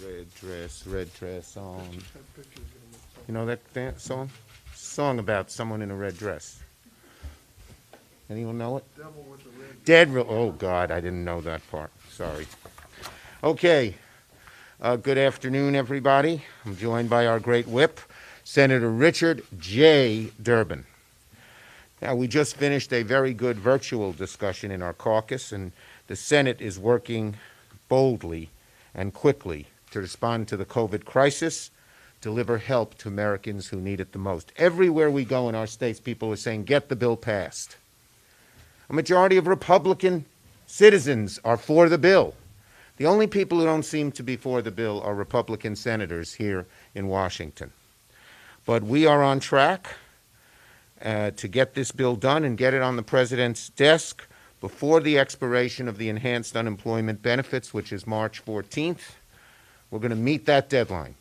red dress on. You know that song? Song about someone in a red dress. Anyone know it? Devil with the red. Oh, God, I didn't know that part. Sorry. Okay. Good afternoon, everybody. I'm joined by our great whip, Senator Richard J. Durbin. Now, we just finished a very good virtual discussion in our caucus, and the Senate is working boldly and quickly to respond to the COVID crisis, deliver help to Americans who need it the most. Everywhere we go in our states, people are saying, get the bill passed. A majority of Republican citizens are for the bill. The only people who don't seem to be for the bill are Republican senators here in Washington. But we are on track to get this bill done and get it on the president's desk before the expiration of the enhanced unemployment benefits, which is March 14th. We're going to meet that deadline.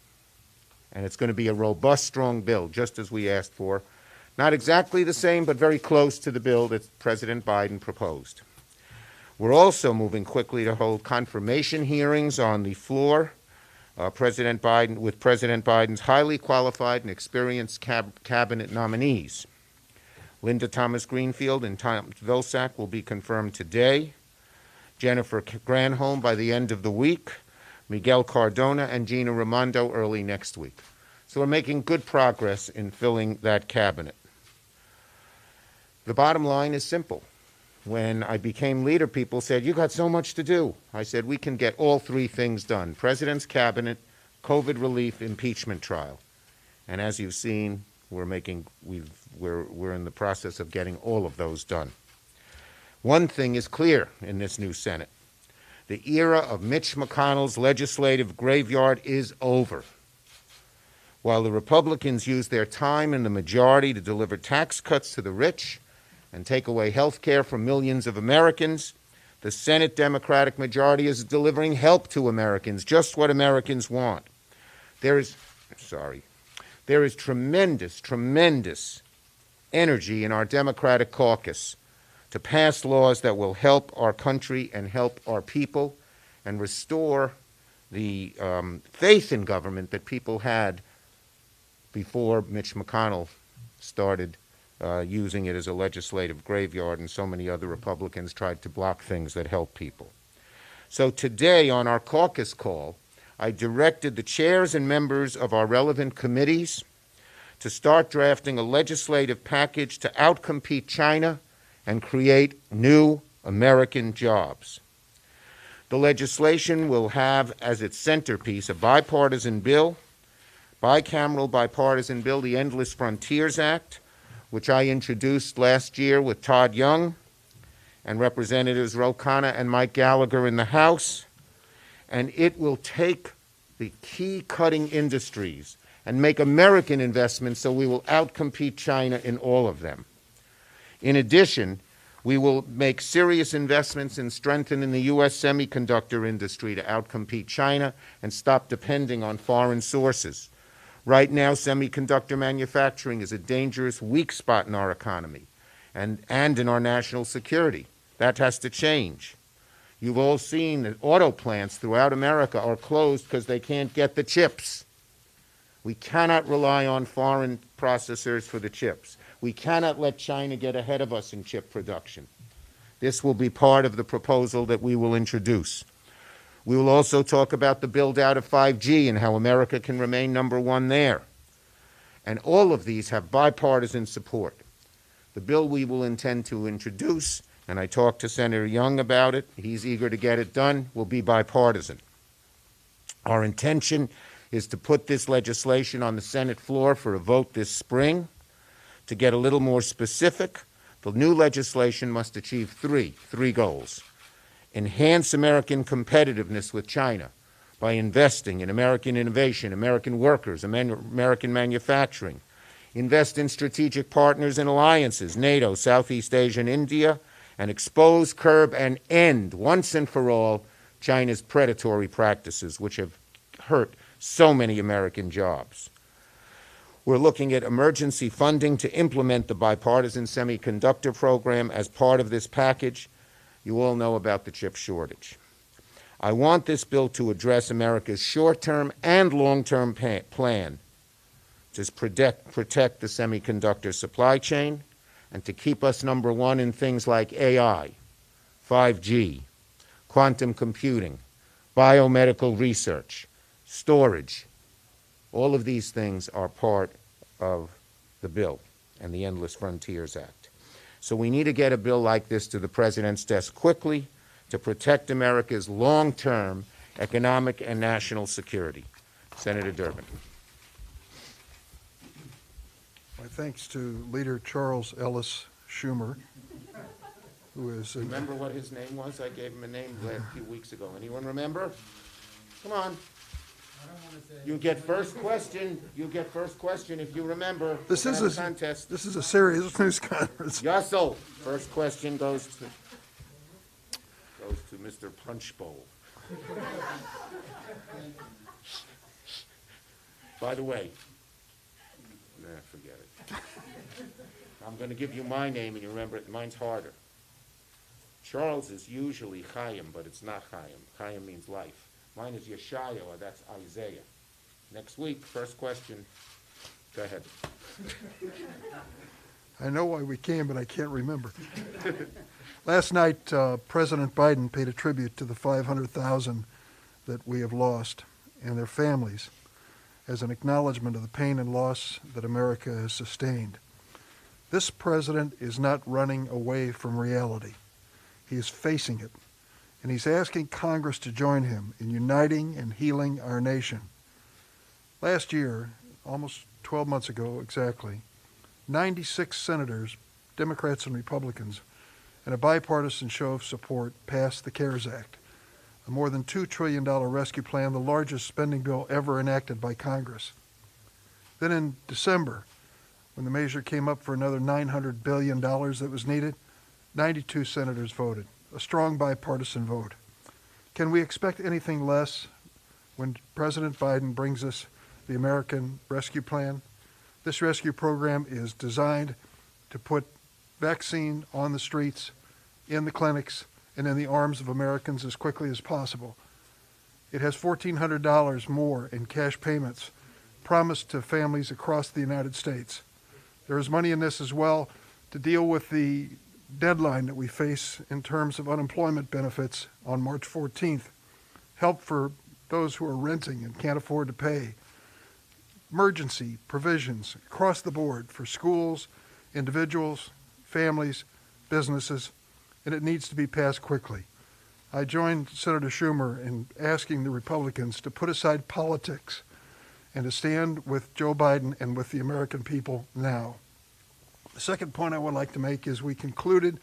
And it's going to be a robust, strong bill, just as we asked for. Not exactly the same, but very close to the bill that President Biden proposed. We're also moving quickly to hold confirmation hearings on the floor with President Biden's highly qualified and experienced cabinet nominees. Linda Thomas Greenfield and Tom Vilsack will be confirmed today. Jennifer Granholm by the end of the week. Miguel Cardona and Gina Raimondo early next week. So we're making good progress in filling that cabinet. The bottom line is simple. When I became leader, people said, you got so much to do. I said, we can get all three things done. President's cabinet, COVID relief, impeachment trial. And as you've seen, we're in the process of getting all of those done. One thing is clear in this new Senate. The era of Mitch McConnell's legislative graveyard is over. While the Republicans use their time in the majority to deliver tax cuts to the rich and take away health care from millions of Americans, the Senate Democratic majority is delivering help to Americans, just what Americans want. There is tremendous energy in our Democratic caucus to pass laws that will help our country and help our people and restore the faith in government that people had before Mitch McConnell started using it as a legislative graveyard and so many other Republicans tried to block things that help people. So today on our caucus call, I directed the chairs and members of our relevant committees to start drafting a legislative package to outcompete China and create new American jobs. The legislation will have as its centerpiece a bipartisan bill, bicameral bipartisan bill, the Endless Frontiers Act, which I introduced last year with Todd Young and Representatives Ro Khanna and Mike Gallagher in the House. And it will take the key cutting industries and make American investments so we will outcompete China in all of them. In addition, we will make serious investments in strengthening the U.S. semiconductor industry to outcompete China and stop depending on foreign sources. Right now, semiconductor manufacturing is a dangerous, weak spot in our economy and in our national security. That has to change. You've all seen that auto plants throughout America are closed because they can't get the chips. We cannot rely on foreign processors for the chips. We cannot let China get ahead of us in chip production. This will be part of the proposal that we will introduce. We will also talk about the build-out of 5G and how America can remain number one there. And all of these have bipartisan support. The bill we will intend to introduce, and I talked to Senator Young about it, he's eager to get it done, will be bipartisan. Our intention is to put this legislation on the Senate floor for a vote this spring. To get a little more specific, the new legislation must achieve three goals. Enhance American competitiveness with China by investing in American innovation, American workers, American manufacturing. Invest in strategic partners and alliances, NATO, Southeast Asia, and India, and expose, curb, and end, once and for all, China's predatory practices, which have hurt so many American jobs. We're looking at emergency funding to implement the bipartisan semiconductor program as part of this package. You all know about the chip shortage. I want this bill to address America's short-term and long-term plan to protect the semiconductor supply chain and to keep us number one in things like AI, 5G, quantum computing, biomedical research, storage. All of these things are part of the bill and the Endless Frontiers Act. So we need to get a bill like this to the President's desk quickly to protect America's long-term economic and national security. Senator Durbin. My thanks to Leader Charles Ellis Schumer, who is... Remember what his name was? I gave him a name a few weeks ago. Anyone remember? Come on. You get first question. You get first question if you remember. This is a contest. This is a serious news conference. Yassel. First question goes to Mr. Punch Bowl. By the way, forget it. I'm going to give you my name, and you remember it. Mine's harder. Charles is usually Chaim, but it's not Chaim. Chaim means life. Mine is Yeshayahu, that's Isaiah. Next week, first question. Go ahead. I know why we came, but I can't remember. Last night, President Biden paid a tribute to the 500,000 that we have lost and their families as an acknowledgement of the pain and loss that America has sustained. This president is not running away from reality. He is facing it. And he's asking Congress to join him in uniting and healing our nation. Last year, almost 12 months ago exactly, 96 senators, Democrats and Republicans, in a bipartisan show of support, passed the CARES Act, a more than $2 trillion rescue plan, the largest spending bill ever enacted by Congress. Then in December, when the measure came up for another $900 billion that was needed, 92 senators voted. A strong bipartisan vote. Can we expect anything less when President Biden brings us the American Rescue Plan? This rescue program is designed to put vaccine on the streets, in the clinics, and in the arms of Americans as quickly as possible. It has $1,400 more in cash payments promised to families across the United States. There is money in this as well to deal with the deadline that we face in terms of unemployment benefits on March 14th, help for those who are renting and can't afford to pay, emergency provisions across the board for schools, individuals, families, businesses, and it needs to be passed quickly. I joined Senator Schumer in asking the Republicans to put aside politics and to stand with Joe Biden and with the American people now. The second point I would like to make is we concluded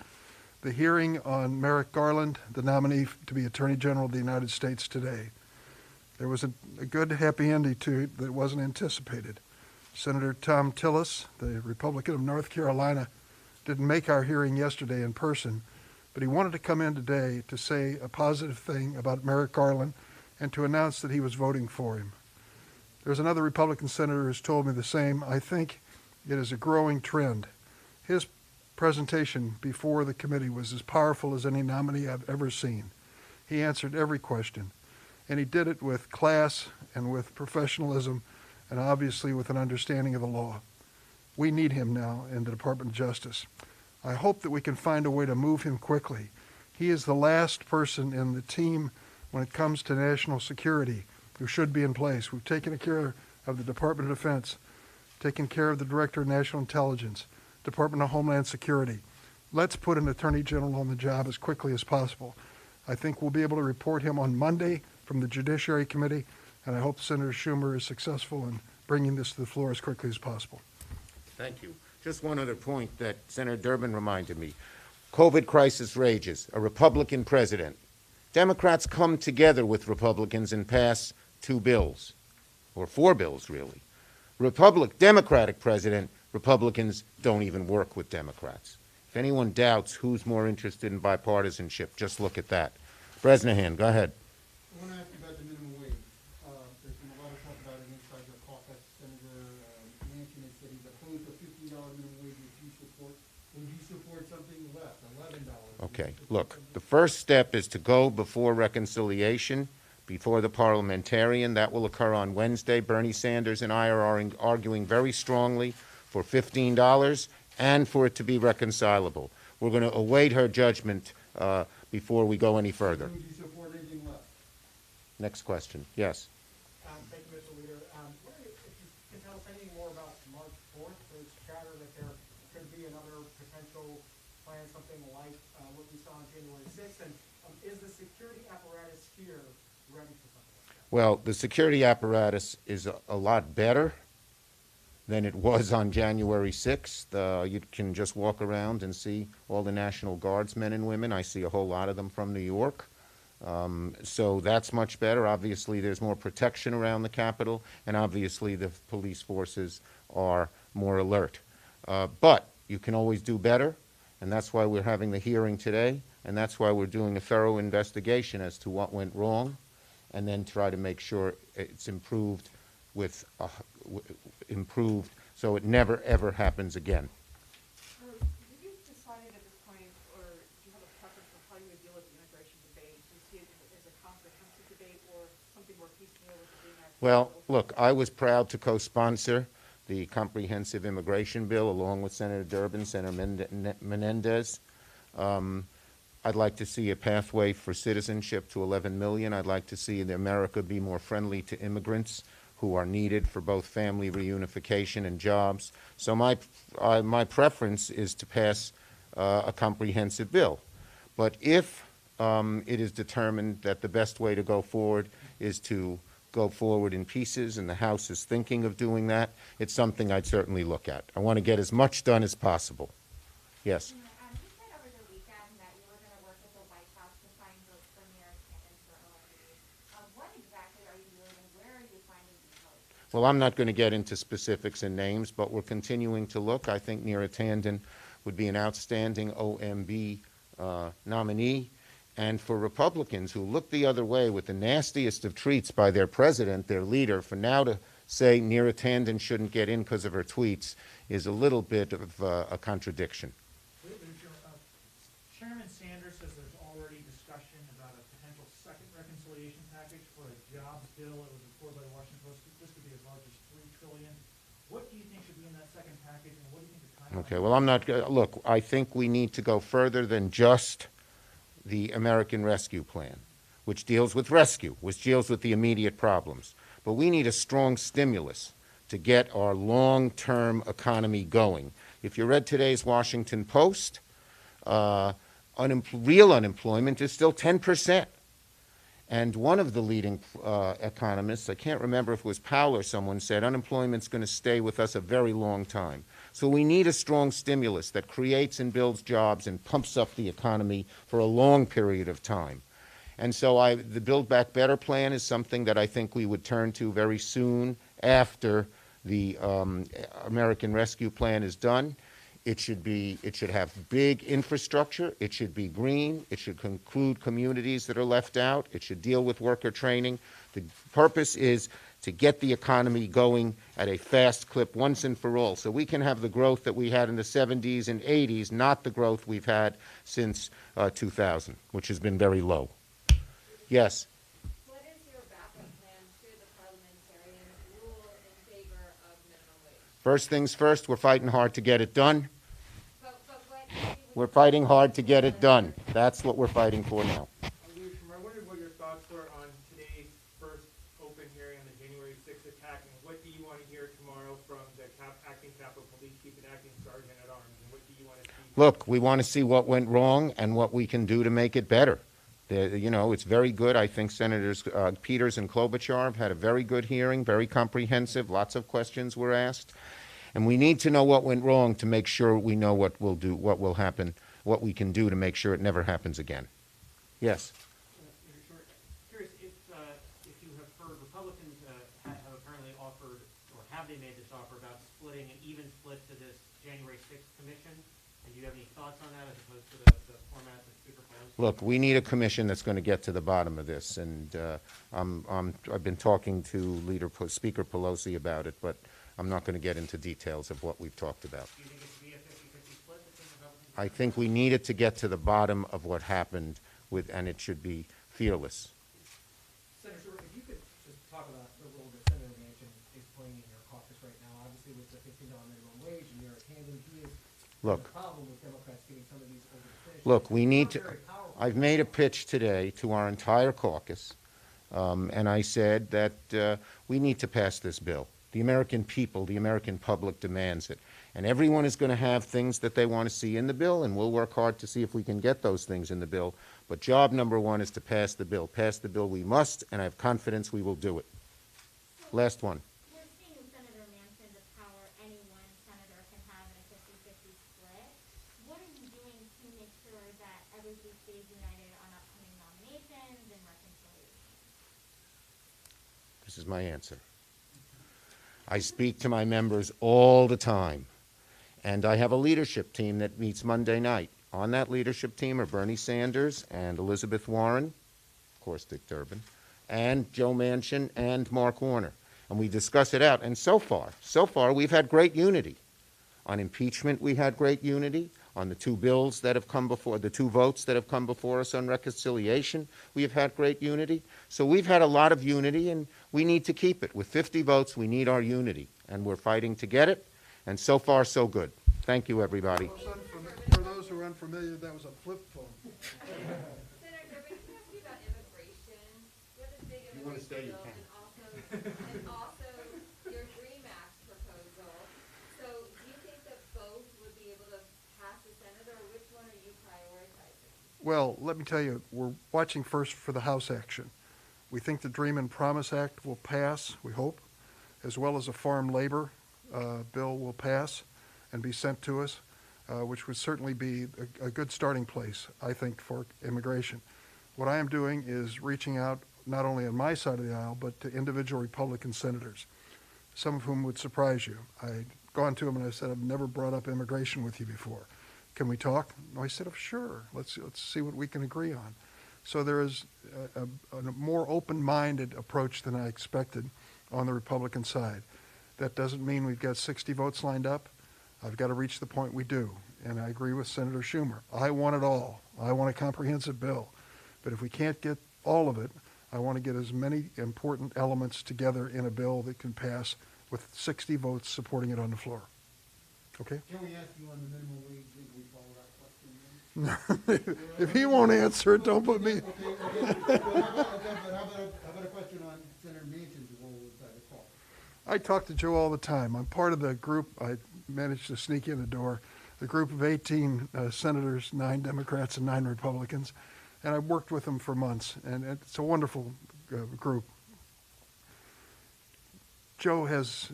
the hearing on Merrick Garland, the nominee to be Attorney General of the United States today. There was a good happy ending to it that wasn't anticipated. Senator Tom Tillis, the Republican of North Carolina, didn't make our hearing yesterday in person, but he wanted to come in today to say a positive thing about Merrick Garland and to announce that he was voting for him. There's another Republican senator who's told me the same. I think it is a growing trend. His presentation before the committee was as powerful as any nominee I've ever seen. He answered every question, and he did it with class and with professionalism and obviously with an understanding of the law. We need him now in the Department of Justice. I hope that we can find a way to move him quickly. He is the last person in the team when it comes to national security who should be in place. We've taken care of the Department of Defense, taken care of the Director of National Intelligence, Department of Homeland Security. Let's put an Attorney General on the job as quickly as possible. I think we'll be able to report him on Monday from the Judiciary Committee, and I hope Senator Schumer is successful in bringing this to the floor as quickly as possible. Thank you. Just one other point that Senator Durbin reminded me. COVID crisis rages. A Republican president. Democrats come together with Republicans and pass 2 bills, or 4 bills, really. Democratic president, Republicans don't even work with Democrats. If anyone doubts who's more interested in bipartisanship, just look at that. Bresnahan, go ahead. I want to ask you about the minimum wage. There's been a lot of talk about it inside the caucus. Senator Manchin has said he's opposed to $50 minimum wage. Would you support something less, $11? Okay, look, the first step is to go before reconciliation, before the parliamentarian. That will occur on Wednesday. Bernie Sanders and I are arguing very strongly for $15 and for it to be reconcilable. We're going to await her judgment before we go any further. Would you support anything left? Next question. Yes. Thank you, Mr. Leader. Wondering if you can tell us anything more about March 4th. There's chatter that there could be another potential plan, something like what we saw on January 6th. And is the security apparatus here ready for something like that? Well, the security apparatus is a lot better than it was on January 6th. You can just walk around and see all the National Guards men and women. I see a whole lot of them from New York. So that's much better. Obviously, there's more protection around the Capitol, and obviously the police forces are more alert. But you can always do better, and that's why we're having the hearing today, and that's why we're doing a thorough investigation as to what went wrong, and then try to make sure it's improved so it never, ever happens again. Have you decided at this point, or do you have a preference for how you would deal with the immigration debate? Do you see it as a comprehensive debate or something more piecemeal with it being actually? Well, look, I was proud to co-sponsor the comprehensive immigration bill along with Senator Durbin, Senator Menendez. I'd like to see a pathway for citizenship to 11 million. I'd like to see America be more friendly to immigrants who are needed for both family reunification and jobs. So my preference is to pass a comprehensive bill. But if it is determined that the best way to go forward is to go forward in pieces, and the House is thinking of doing that, it's something I'd certainly look at. I want to get as much done as possible. Yes? You said over the weekend that you were going to work with the White House to find votes for Mayor Cannon for OMB. What exactly are you doing, and where are you finding these votes? Well, I'm not going to get into specifics and names, but we're continuing to look. I think Neera Tanden would be an outstanding OMB nominee. And for Republicans who look the other way with the nastiest of treats by their president, their leader, for now to say Neera Tanden shouldn't get in because of her tweets is a little bit of a contradiction. Chairman Sanders says there's already discussion about a potential second reconciliation package for a jobs bill. It was reported by the Washington Post. This could be as large as $3 trillion. What do you think should be in that second package, and what do you think the timeline? Okay, well, I'm not, look, I think we need to go further than just the American Rescue Plan, which deals with rescue, which deals with the immediate problems. But we need a strong stimulus to get our long-term economy going. If you read today's Washington Post, real unemployment is still 10%. And one of the leading economists, I can't remember if it was Powell or someone, said unemployment's going to stay with us a very long time. So we need a strong stimulus that creates and builds jobs and pumps up the economy for a long period of time. And so the Build Back Better plan is something that I think we would turn to very soon after the American Rescue Plan is done. It should have big infrastructure. It should be green. It should include communities that are left out. It should deal with worker training. The purpose is to get the economy going at a fast clip once and for all, so we can have the growth that we had in the 70s and 80s, not the growth we've had since 2000, which has been very low. Yes? What is your backup plan should the parliamentarians rule in favor of minimum wage? First things first, we're fighting hard to get it done. But what We're fighting hard to get it done. That's what we're fighting for now. Leader Schumer, I wondered what your thoughts were on today's first open hearing on the January 6th attack, and what do you want to hear tomorrow from the acting Capitol Police Chief and acting Sergeant at Arms, and what do you want to see? Look, we want to see what went wrong and what we can do to make it better. You know, it's very good. I think Senators Peters and Klobuchar had a very good hearing, very comprehensive. Lots of questions were asked. And we need to know what went wrong to make sure we know what will do, what will happen, what we can do to make sure it never happens again. Yes? Curious if you have heard Republicans have apparently offered, or have they made this offer about splitting an even split to this January 6th commission? And do you have any thoughts on that as opposed to the format that Speaker Pelosi? Look, we need a commission that's going to get to the bottom of this, and I've been talking to Speaker Pelosi about it, but I'm not going to get into details of what we've talked about. Do you think it should be a 50-50 split between Republicans and I think we needed to get to the bottom of what happened with, and it should be fearless. Senator Schumer, if you could just talk about the role that Senator Manchin is playing in your caucus right now, obviously with the $15 minimum wage and Eric Handon, he is Look. the problem with Democrats getting some of these over the finish. Look, we It's need not to, very powerful. I've made a pitch today to our entire caucus, and I said that we need to pass this bill. The American people, the American public demands it. And everyone is going to have things that they want to see in the bill, and we'll work hard to see if we can get those things in the bill. But job number one is to pass the bill. Pass the bill we must, and I have confidence we will do it. Last one. We're seeing Senator Manchin the power any one senator can have in a 50-50 split. What are you doing to make sure that everybody stays united on upcoming nominations and reconciliation? This is my answer. I speak to my members all the time, and I have a leadership team that meets Monday night. On that leadership team are Bernie Sanders and Elizabeth Warren, of course Dick Durbin, and Joe Manchin and Mark Warner. And we discuss it out. And so far, we've had great unity. On impeachment, we had great unity. On the two bills that have come before, the two votes that have come before us on reconciliation, we have had great unity. So we've had a lot of unity, and we need to keep it. With 50 votes, we need our unity, and we're fighting to get it. And so far, so good. Thank you, everybody. For those who are unfamiliar, that was a flip phone. Senator Durbin, can I ask you about immigration? You have this big immigration bill and also your DREAM Act proposal. So do you think that both would be able to pass the Senate, or which one are you prioritizing? Well, let me tell you, we're watching first for the House action. We think the Dream and Promise Act will pass, we hope, as well as a farm labor bill will pass and be sent to us, which would certainly be a good starting place, I think, for immigration. What I am doing is reaching out not only on my side of the aisle, but to individual Republican senators, some of whom would surprise you. I'd gone to them and I said, I've never brought up immigration with you before. Can we talk? And I said, oh, sure. Let's see what we can agree on. So there is a more open-minded approach than I expected on the Republican side. That doesn't mean we've got 60 votes lined up. I've got to reach the point we do. And I agree with Senator Schumer. I want it all. I want a comprehensive bill. But if we can't get all of it, I want to get as many important elements together in a bill that can pass with 60 votes supporting it on the floor. Okay? Can we ask you on the minimum wage, did we follow that question then? If he won't answer it, don't put me. Okay, but how about a question on Senator Manchin's role inside the caucus? I talk to Joe all the time. I'm part of the group. I managed to sneak in the door. The group of 18 senators, 9 Democrats and 9 Republicans. And I've worked with them for months, and it's a wonderful group. Joe has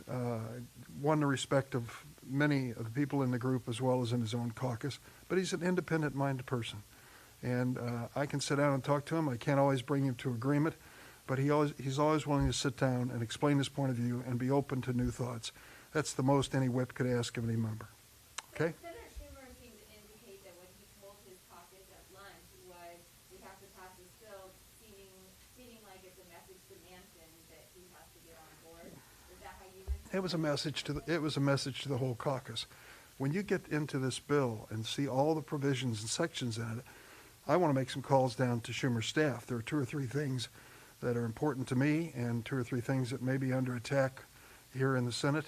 won the respect of many of the people in the group as well as in his own caucus, but he's an independent-minded person. And I can sit down and talk to him. I can't always bring him to agreement, but he's always willing to sit down and explain his point of view and be open to new thoughts. That's the most any whip could ask of any member. Okay? Senator Schumer seemed to indicate that what he told his caucus at lunch was we have to pass this bill, seeming like it's a message to Manchin that he has to get on board. Is that how you interpret it? It was a message to the whole caucus. When you get into this bill and see all the provisions and sections in it, I want to make some calls down to Schumer's staff. There are 2 or 3 things that are important to me and 2 or 3 things that may be under attack here in the Senate.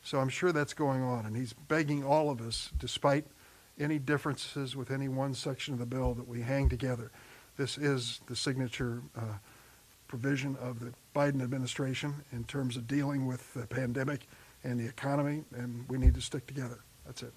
So I'm sure that's going on, and he's begging all of us, despite any differences with any one section of the bill, that we hang together. This is the signature provision of the Biden administration in terms of dealing with the pandemic and the economy, and we need to stick together. That's it.